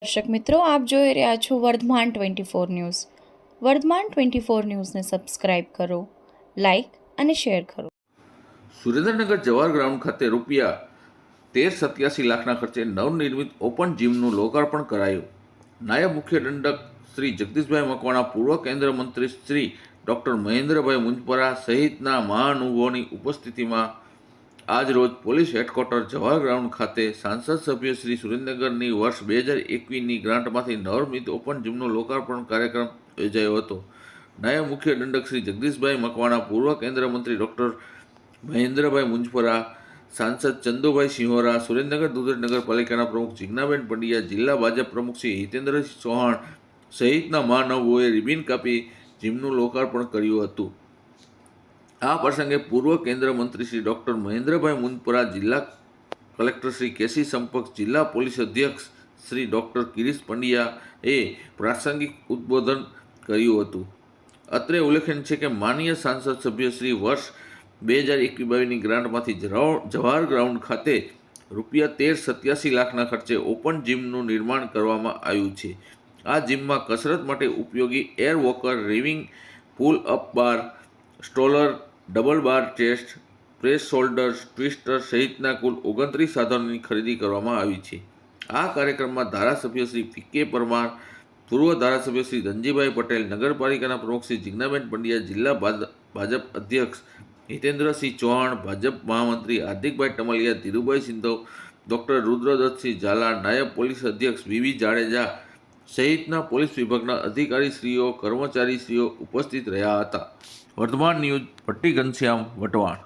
દર્શક મિત્રો, આપ જોઈ રહ્યા છો વર્ધમાન 24 ન્યૂઝ. વર્ધમાન 24 ન્યૂઝને સબસ્ક્રાઇબ કરો, લાઇક અને શેર કરો. સુરેન્દ્રનગર જવાહર ગ્રાઉન્ડ ખાતે ₹1387 લાખના ખર્ચે નવનિર્મિત ઓપન જીમનું લોકાર્પણ કરાયું. નાયબ મુખ્ય દંડક શ્રી જગદીશભાઈ મકવાણા, પૂર્વ કેન્દ્રીય મંત્રી શ્રી ડૉક્ટર મહેન્દ્રભાઈ મુંજપરા સહિતના મહાનુભાવોની ઉપસ્થિતિમાં આજરોજ પોલીસ હેડક્વાર્ટર જવાહર ગ્રાઉન્ડ ખાતે સાંસદ સભ્ય શ્રી સુરેન્દ્રનગરની વર્ષ 2021ની ગ્રાન્ટમાંથી નવનિર્મિત ઓપન જીમનો લોકાર્પણ કાર્યક્રમ યોજાયો હતો. નાયબ મુખ્ય દંડક શ્રી જગદીશભાઈ મકવાણા, પૂર્વ કેન્દ્રીય મંત્રી ડૉક્ટર મહેન્દ્રભાઈ મુંજપરા, સાંસદ ચંદુભાઈ સિંહોરા, સુરેન્દ્રનગર દુધેડ નગરપાલિકાના પ્રમુખ જીજ્ઞાબેન પંડ્યા, જિલ્લા ભાજપ પ્રમુખ શ્રી હિતેન્દ્રસિંહ ચૌહાણ સહિતના મહાનુભાવોએ રિબિન કાપી જીમનું લોકાર્પણ કર્યું હતું. આ પ્રસંગે પૂર્વ કેન્દ્રીય મંત્રી શ્રી ડૉક્ટર મહેન્દ્રભાઈ મુંજપરા, જિલ્લા કલેક્ટર શ્રી કેસી સંપર્ક, જિલ્લા પોલીસ અધ્યક્ષ શ્રી ડૉક્ટર કિરીશ પંડ્યાએ પ્રાસંગિક ઉદ્બોધન કર્યું હતું. અત્રે ઉલ્લેખનીય છે કે માનનીય સાંસદ સભ્ય શ્રી વર્ષ 2021-22ની ગ્રાન્ટમાંથી જવાહર ગ્રાઉન્ડ ખાતે ₹1387 લાખના ખર્ચે ઓપન જીમનું નિર્માણ કરવામાં આવ્યું છે. આ જીમમાં કસરત માટે ઉપયોગી એર વોકર, રિવિંગ પુલ અપ બાર, સ્ટ્રોલર, ડબલ બાર ચેસ્ટ, પ્રેસ શોલ્ડર ટ્વિસ્ટર સહિતના કુલ 29 સાધનોની ખરીદી કરવામાં આવી છે. આ કાર્યક્રમમાં ધારાસભ્ય શ્રી પી.કે. પરમાર, પૂર્વ ધારાસભ્ય શ્રી ધનજીભાઈ પટેલ, નગરપાલિકાના પ્રમુખ શ્રી જીજ્ઞાબેન પંડ્યા, જિલ્લા ભાજપ અધ્યક્ષ હિતેન્દ્રસિંહ ચૌહાણ, ભાજપ મહામંત્રી હાર્દિકભાઈ ટમલિયા, ધીરુભાઈ સિંધવ, ડૉક્ટર રુદ્રદત્તસિંહ ઝાલા, નાયબ પોલીસ અધ્યક્ષ વી.વી. જાડેજા સહિતના પોલીસ વિભાગના અધિકારીશ્રીઓ, કર્મચારીશ્રીઓ ઉપસ્થિત રહ્યા હતા. વર્ધમાન ન્યૂઝ, ભટ્ટી ઘનશ્યામ, વટવાણ.